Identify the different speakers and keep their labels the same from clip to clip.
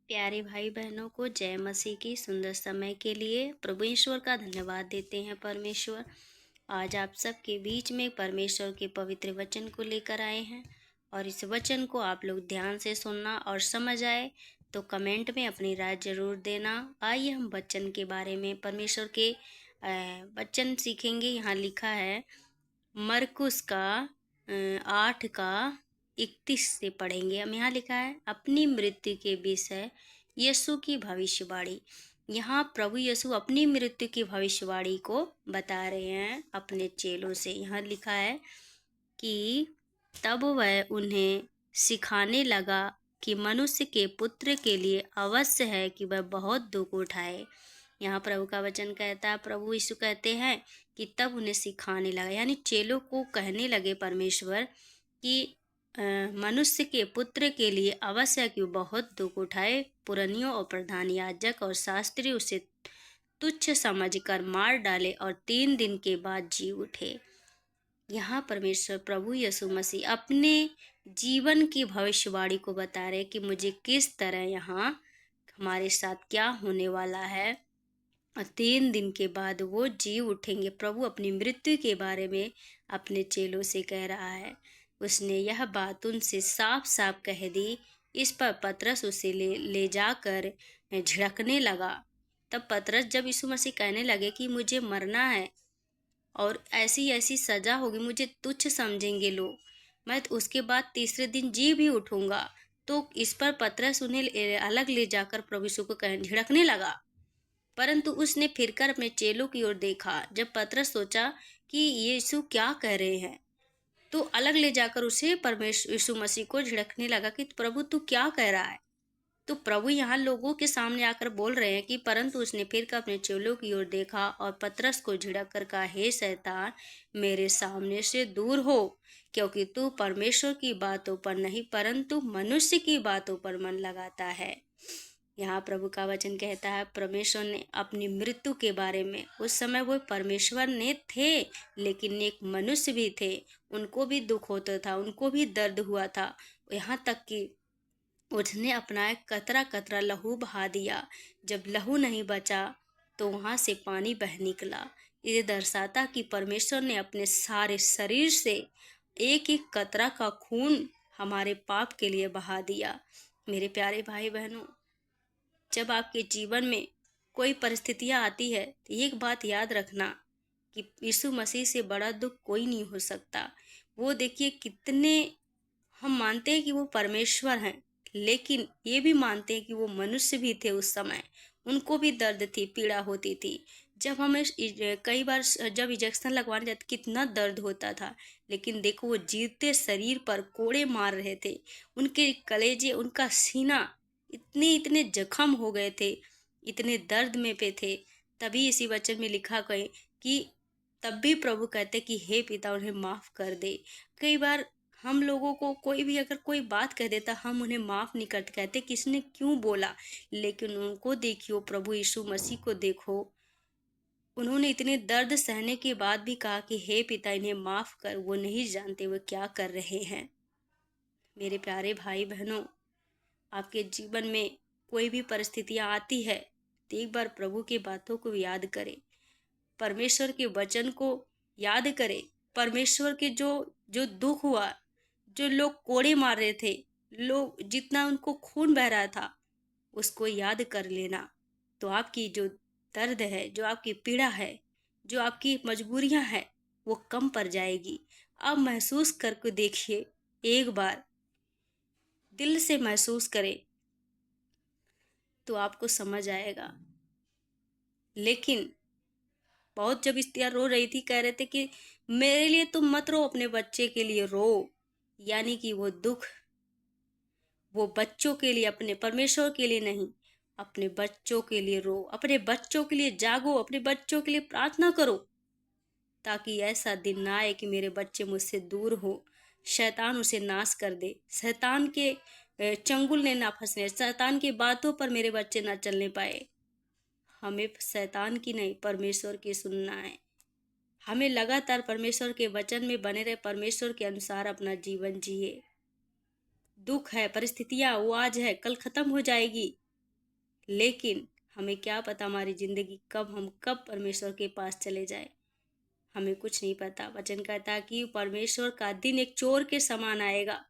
Speaker 1: प्यारे भाई बहनों को जय मसीह की सुंदर समय के लिए प्रभु ईश्वर का धन्यवाद देते हैं। परमेश्वर आज आप सबके बीच में परमेश्वर के पवित्र वचन को लेकर आए हैं और इस वचन को आप लोग ध्यान से सुनना और समझ आए तो कमेंट में अपनी राय जरूर देना। आइए हम वचन के बारे में परमेश्वर के वचन सीखेंगे। यहाँ लिखा है मरकुस का 8 का 31 से पढ़ेंगे हम। यहाँ लिखा है अपनी मृत्यु के विषय यीशु की भविष्यवाणी। यहाँ प्रभु यीशु अपनी मृत्यु की भविष्यवाणी को बता रहे हैं अपने चेलों से। यहाँ लिखा है कि तब वह उन्हें सिखाने लगा कि मनुष्य के पुत्र के लिए अवश्य है कि वह बहुत दुख उठाए। यहाँ प्रभु का वचन कहता है, प्रभु यीशु कहते हैं कि तब उन्हें सिखाने लगा, यानी चेलों को कहने लगे परमेश्वर कि मनुष्य के पुत्र के लिए अवश्य कि वो बहुत दुख उठाए। पुरनियों और प्रधान याजक और शास्त्री उसे तुच्छ समझकर मार डाले और 3 दिन के बाद जी उठे। यहाँ परमेश्वर प्रभु यीशु मसीह अपने जीवन की भविष्यवाणी को बता रहे कि मुझे किस तरह यहाँ हमारे साथ क्या होने वाला है और 3 दिन के बाद वो जी उठेंगे। प्रभु अपनी मृत्यु के बारे में अपने चेलों से कह रहा है। उसने यह बात उनसे साफ साफ कह दी। इस पर पतरस उसे ले जाकर झिड़कने लगा। तब पतरस जब यीशु मसीह कहने लगे कि मुझे मरना है और ऐसी ऐसी सजा होगी, मुझे तुच्छ समझेंगे लोग, मैं तो उसके बाद तीसरे दिन जी भी उठूंगा, तो इस पर पतरस उन्हें अलग ले जाकर प्रभु यीशु को झिड़कने लगा। परंतु उसने फिरकर अपने चेलों की ओर देखा। जब पतरस सोचा कि यीशु क्या कह रहे हैं, तो अलग ले जाकर उसे परमेश्वर यीशु मसीह को झिड़कने लगा कि प्रभु तू क्या कह रहा है। तो प्रभु यहाँ लोगों के सामने आकर बोल रहे हैं कि परंतु उसने फिर कर अपने चेलों की ओर देखा और पतरस को झिड़क कर कहा, हे शैतान, मेरे सामने से दूर हो, क्योंकि तू परमेश्वर की बातों पर नहीं परंतु मनुष्य की बातों पर मन लगाता है। यहाँ प्रभु का वचन कहता है परमेश्वर ने अपनी मृत्यु के बारे में, उस समय वो परमेश्वर ने थे लेकिन एक मनुष्य भी थे, उनको भी दुख होता था, उनको भी दर्द हुआ था। यहाँ तक कि उसने अपना एक कतरा कतरा लहू बहा दिया। जब लहू नहीं बचा तो वहाँ से पानी बह निकला। ये दर्शाता कि परमेश्वर ने अपने सारे शरीर से एक एक कतरा का खून हमारे पाप के लिए बहा दिया। मेरे प्यारे भाई बहनों, जब आपके जीवन में कोई परिस्थितियां आती है तो एक बात याद रखना कि यीशु मसीह से बड़ा दुख कोई नहीं हो सकता। वो देखिए कितने, हम मानते हैं कि वो परमेश्वर हैं लेकिन ये भी मानते हैं कि वो मनुष्य भी थे। उस समय उनको भी दर्द थी, पीड़ा होती थी। जब हमें कई बार जब इंजेक्शन लगवाने जाते कितना दर्द होता था, लेकिन देखो वो जीते शरीर पर कोड़े मार रहे थे। उनके कलेजे, उनका सीना इतने जख्म हो गए थे, इतने दर्द में पे थे। तभी इसी वचन में लिखा गए कि तब भी प्रभु कहते कि हे पिता उन्हें माफ कर दे। कई बार हम लोगों को कोई भी अगर कोई बात कह देता हम उन्हें माफ नहीं करते, कहते किसने क्यों बोला, लेकिन उनको देखियो, प्रभु यीशु मसीह को देखो, उन्होंने इतने दर्द सहने के बाद भी कहा कि हे पिता इन्हें माफ कर, वो नहीं जानते वो क्या कर रहे हैं। मेरे प्यारे भाई बहनों, आपके जीवन में कोई भी परिस्थितियां आती है तो एक बार प्रभु की बातों को याद करें, परमेश्वर के वचन को याद करें। परमेश्वर के जो जो दुख हुआ, जो लोग कोड़े मार रहे थे, लोग जितना उनको खून बह रहा था, उसको याद कर लेना तो आपकी जो दर्द है, जो आपकी पीड़ा है, जो आपकी मजबूरियां हैं, वो कम पड़ जाएगी। अब महसूस करके देखिए, एक बार दिल से महसूस करें तो आपको समझ आएगा। लेकिन बहुत जब इस्तिया रो रही थी, कह रहे थे कि मेरे लिए तुम मत रो, अपने बच्चे के लिए रो, यानी कि वो दुख वो बच्चों के लिए, अपने परमेश्वर के लिए नहीं, अपने बच्चों के लिए रो, अपने बच्चों के लिए जागो, अपने बच्चों के लिए प्रार्थना करो, ताकि ऐसा दिन ना आए कि मेरे बच्चे मुझसे दूर हो, शैतान उसे नाश कर दे, शैतान के चंगुल ने ना फंसने, शैतान की बातों पर मेरे बच्चे ना चलने पाए। हमें शैतान की नहीं, परमेश्वर की सुनना है। हमें लगातार परमेश्वर के वचन में बने रहे, परमेश्वर के अनुसार अपना जीवन जिए। दुख है, परिस्थितियां वो आज है कल खत्म हो जाएगी, लेकिन हमें क्या पता हमारी ज़िंदगी हम कब परमेश्वर के पास चले जाए, हमें कुछ नहीं पता। वचन कहता है कि परमेश्वर का दिन एक चोर के समान आएगा।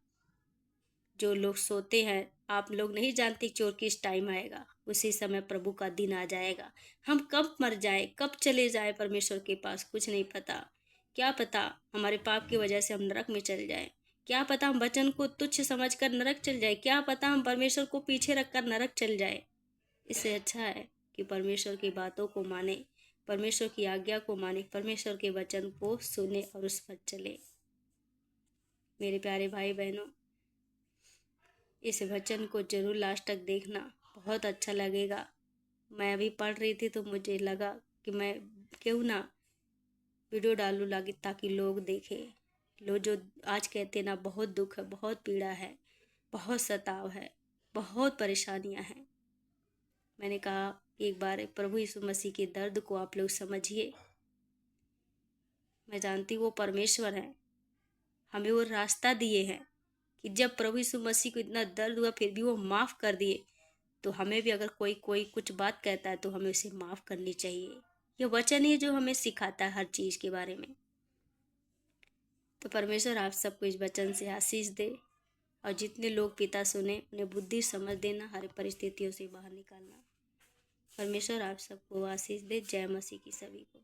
Speaker 1: जो लोग सोते हैं, आप लोग नहीं जानते चोर किस टाइम आएगा, उसी समय प्रभु का दिन आ जाएगा। हम कब मर जाए, कब चले जाए परमेश्वर के पास, कुछ नहीं पता। क्या पता हमारे पाप की वजह से हम नरक में चल जाए, क्या पता हम वचन को तुच्छ समझकर नरक चल जाए, क्या पता हम परमेश्वर को पीछे रखकर नरक चल जाए। इससे अच्छा है कि परमेश्वर की बातों को माने, परमेश्वर की आज्ञा को माने, परमेश्वर के वचन को सुने और उस पर चले। मेरे प्यारे भाई बहनों, इस वचन को जरूर लास्ट तक देखना, बहुत अच्छा लगेगा। मैं अभी पढ़ रही थी तो मुझे लगा कि मैं क्यों ना वीडियो डालूँ लगी, ताकि लोग देखें। लोग जो आज कहते ना बहुत दुख है, बहुत पीड़ा है, बहुत सताव है, बहुत परेशानियां हैं। मैंने कहा एक बार प्रभु यीशु मसीह के दर्द को आप लोग समझिए। मैं जानती हूँ वो परमेश्वर है, हमें वो रास्ता दिए हैं कि जब प्रभु यीशु मसीह को इतना दर्द हुआ फिर भी वो माफ़ कर दिए, तो हमें भी अगर कोई कोई कुछ बात कहता है तो हमें उसे माफ़ करनी चाहिए। ये वचन ही जो हमें सिखाता है हर चीज़ के बारे में। तो परमेश्वर आप सबको इस वचन से आशीष दे, और जितने लोग पिता सुने उन्हें बुद्धि समझ देना, हर परिस्थितियों से बाहर निकालना। परमेश्वर आप सबको आशीष दे। जय मसीह की सभी को।